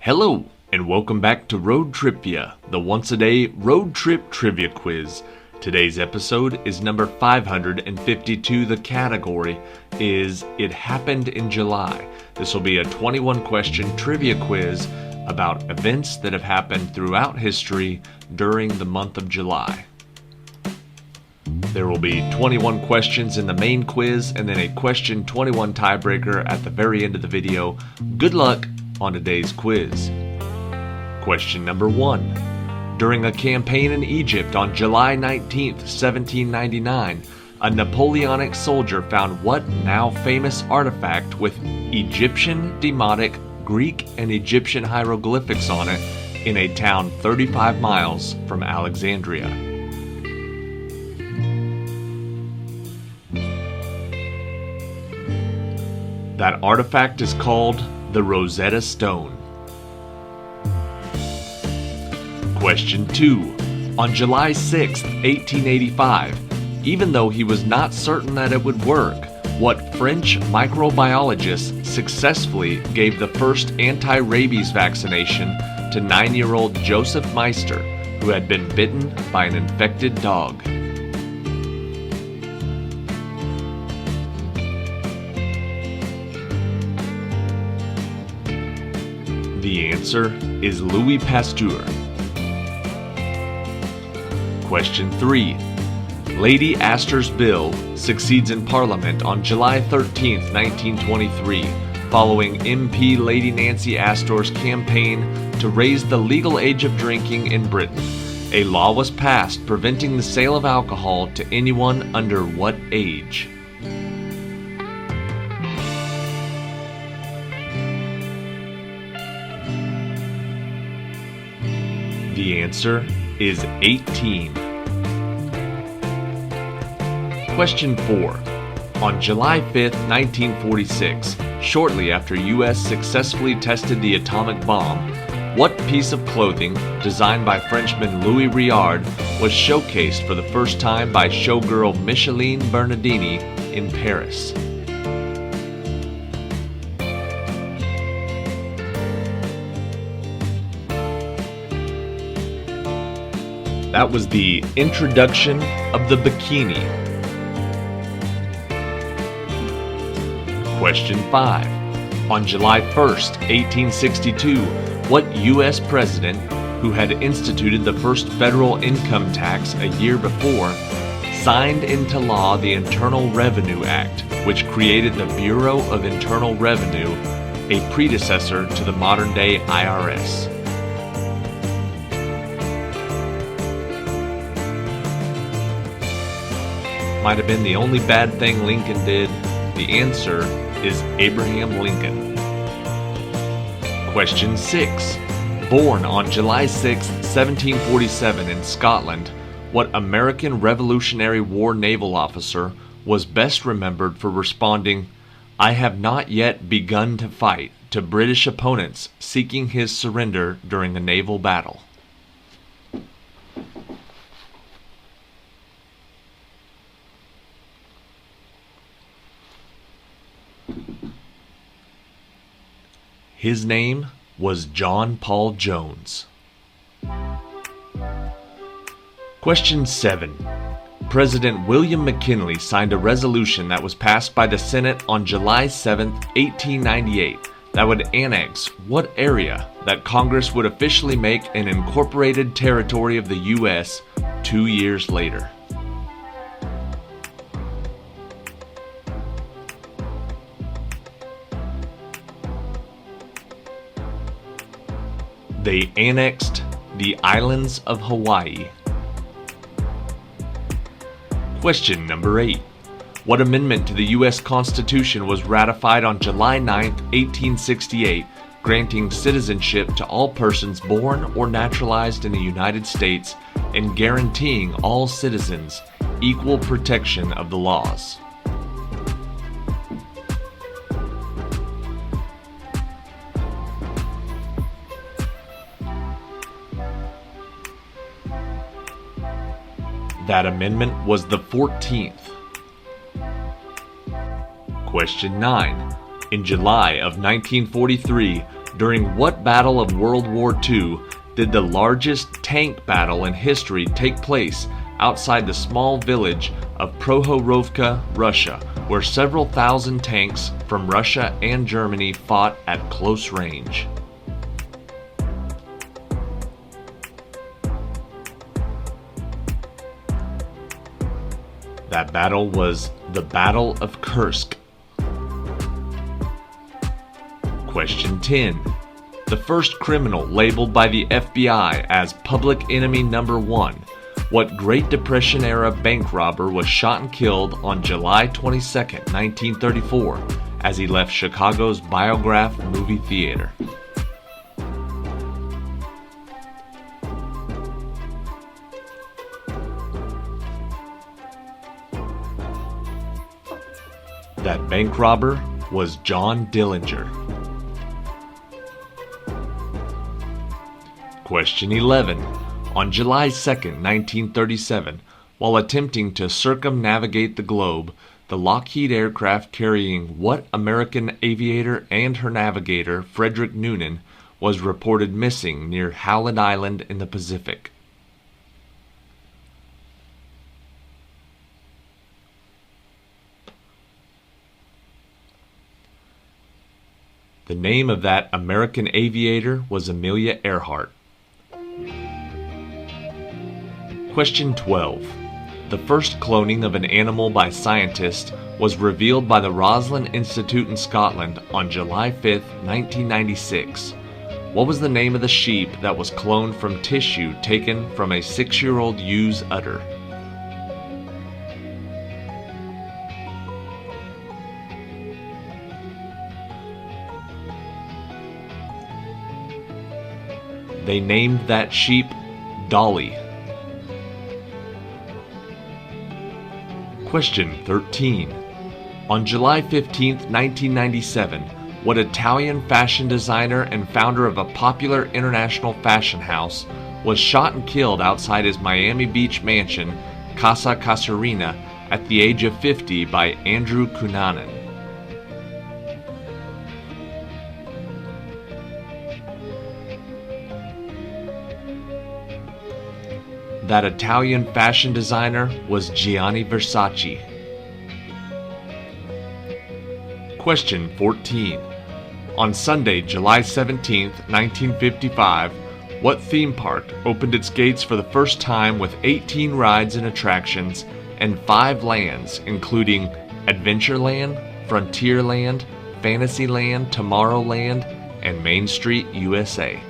Hello, and welcome back to Road TRIpVIA, the once-a-day road trip trivia quiz. Today's episode is number 552. The category is It Happened in July. This will be a 21-question trivia quiz about events that have happened throughout history during the month of July. There will be 21 questions in the main quiz and then a question 21 tiebreaker at the very end of the video. Good luck on today's quiz. Question number 1. During a campaign in Egypt on July 19, 1799, a Napoleonic soldier found what now famous artifact with Egyptian, Demotic, Greek, and Egyptian hieroglyphics on it in a town 35 miles from Alexandria? That artifact is called the Rosetta Stone. Question 2. On July 6, 1885, even though he was not certain that it would work, what French microbiologist successfully gave the first anti-rabies vaccination to 9-year-old Joseph Meister, who had been bitten by an infected dog? The answer is Louis Pasteur. Question 3. Lady Astor's bill succeeds in Parliament on July 13, 1923, following MP Lady Nancy Astor's campaign to raise the legal age of drinking in Britain. A law was passed preventing the sale of alcohol to anyone under what age? The answer is 18. Question 4. On July 5, 1946, shortly after U.S. successfully tested the atomic bomb, what piece of clothing, designed by Frenchman Louis Réard, was showcased for the first time by showgirl Micheline Bernardini in Paris? That was the introduction of the bikini. Question 5. On July 1st, 1862, what U.S. president, who had instituted the first federal income tax a year before, signed into law the Internal Revenue Act, which created the Bureau of Internal Revenue, a predecessor to the modern-day IRS? Might have been the only bad thing Lincoln did. The answer is Abraham Lincoln. Question 6. Born on July 6, 1747 in Scotland, what American Revolutionary War naval officer was best remembered for responding, "I have not yet begun to fight," to British opponents seeking his surrender during a naval battle? His name was John Paul Jones. Question 7. President William McKinley signed a resolution that was passed by the Senate on July 7, 1898, that would annex what area that Congress would officially make an incorporated territory of the U.S. 2 years later? They annexed the islands of Hawaii. Question number 8. What amendment to the U.S. Constitution was ratified on July 9, 1868, granting citizenship to all persons born or naturalized in the United States and guaranteeing all citizens equal protection of the laws? That amendment was the 14th. Question 9. In July of 1943, During what battle of World War II did the largest tank battle in history take place outside the small village of Prohorovka, Russia, where several thousand tanks from Russia and Germany fought at close range? That battle was the Battle of Kursk. Question 10. The first criminal labeled by the FBI as Public Enemy Number 1, what Great Depression era bank robber was shot and killed on July 22, 1934, as he left Chicago's Biograph movie theater? That bank robber was John Dillinger. Question 11. On July 2, 1937, while attempting to circumnavigate the globe, the Lockheed aircraft carrying what American aviator and her navigator, Frederick Noonan, was reported missing near Howland Island in the Pacific? The name of that American aviator was Amelia Earhart. Question 12. The first cloning of an animal by scientists was revealed by the Roslin Institute in Scotland on July 5, 1996. What was the name of the sheep that was cloned from tissue taken from a 6-year-old ewe's udder? They named that sheep Dolly. Question 13. On July 15, 1997, what Italian fashion designer and founder of a popular international fashion house was shot and killed outside his Miami Beach mansion, Casa Casuarina, at the age of 50 by Andrew Cunanan? That Italian fashion designer was Gianni Versace. Question 14. On Sunday, July 17, 1955, what theme park opened its gates for the first time with 18 rides and attractions and 5 lands, including Adventureland, Frontierland, Fantasyland, Tomorrowland, and Main Street, USA?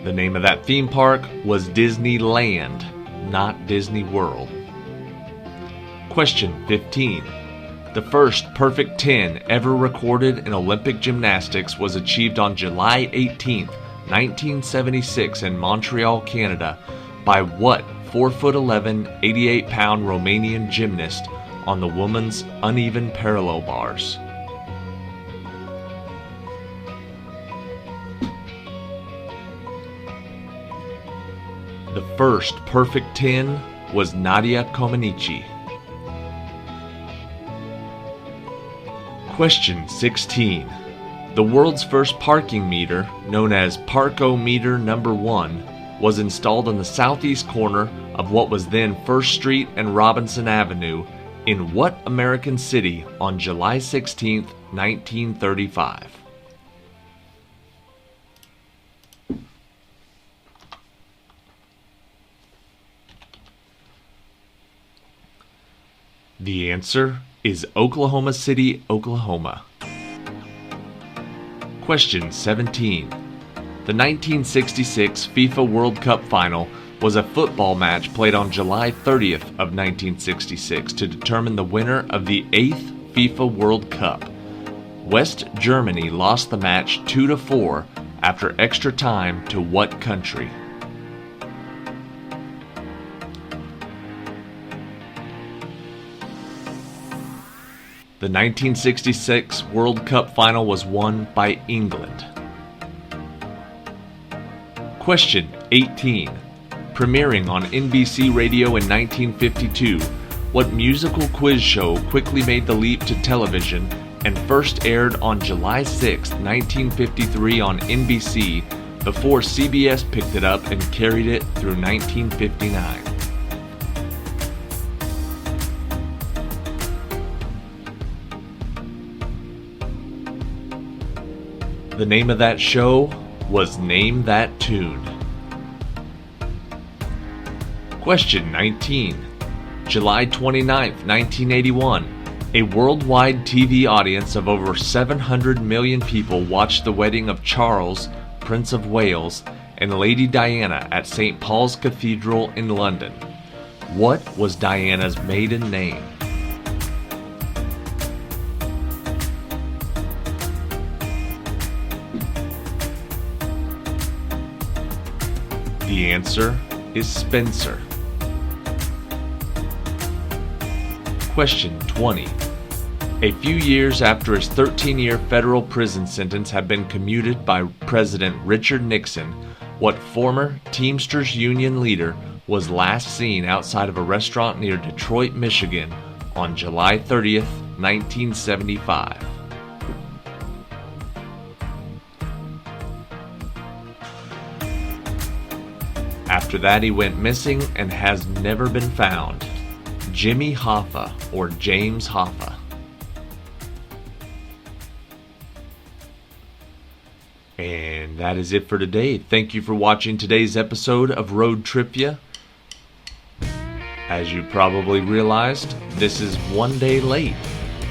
The name of that theme park was Disneyland, not Disney World. Question 15. The first perfect 10 ever recorded in Olympic gymnastics was achieved on July 18, 1976 in Montreal, Canada, by what 4'11", 88-pound Romanian gymnast on the women's uneven parallel bars? The first perfect 10 was Nadia Comaneci. Question 16. The world's first parking meter, known as Parkometer Number 1, was installed on the southeast corner of what was then 1st Street and Robinson Avenue in what American city on July 16, 1935? The answer is Oklahoma City, Oklahoma. Question 17. The 1966 FIFA World Cup final was a football match played on July 30th of 1966 to determine the winner of the 8th FIFA World Cup. West Germany lost the match 2-4 after extra time to what country? The 1966 World Cup final was won by England. Question 18. Premiering on NBC Radio in 1952, What musical quiz show quickly made the leap to television and first aired on July 6, 1953 on NBC before CBS picked it up and carried it through 1959? The name of that show was Name That Tune. Question 19. July 29, 1981. A worldwide TV audience of over 700 million people watched the wedding of Charles, Prince of Wales, and Lady Diana at St. Paul's Cathedral in London. What was Diana's maiden name? The answer is Spencer. Question 20. A few years after his 13-year federal prison sentence had been commuted by President Richard Nixon, what former Teamsters Union leader was last seen outside of a restaurant near Detroit, Michigan on July 30th, 1975? After that, he went missing and has never been found. Jimmy Hoffa or James Hoffa. And that is it for today. Thank you for watching today's episode of Road TRIpVIA. As you probably realized, this is one day late.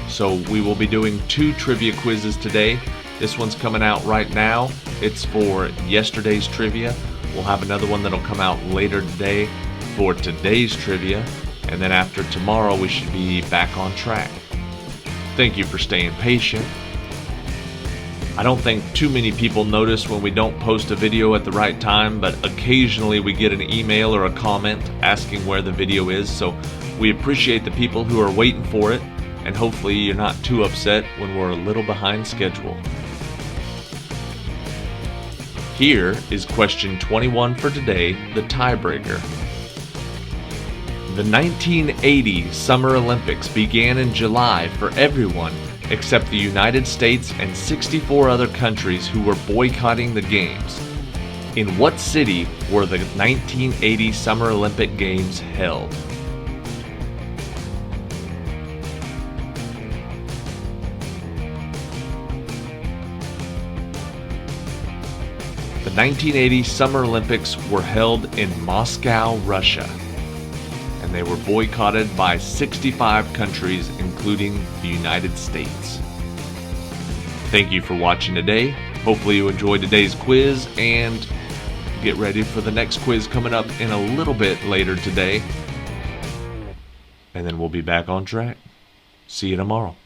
So we will be doing 2 trivia quizzes today. This one's coming out right now. It's for yesterday's trivia. We'll have another one that'll come out later today for today's trivia. And then after tomorrow, we should be back on track. Thank you for staying patient. I don't think too many people notice when we don't post a video at the right time, but occasionally we get an email or a comment asking where the video is, so we appreciate the people who are waiting for it, and hopefully you're not too upset when we're a little behind schedule. Here is question 21 for today, the tiebreaker. The 1980 Summer Olympics began in July for everyone except the United States and 64 other countries who were boycotting the Games. In what city were the 1980 Summer Olympic Games held? The 1980 Summer Olympics were held in Moscow, Russia, and they were boycotted by 65 countries, including the United States. Thank you for watching today. Hopefully you enjoyed today's quiz, and get ready for the next quiz coming up in a little bit later today. And then we'll be back on track. See you tomorrow.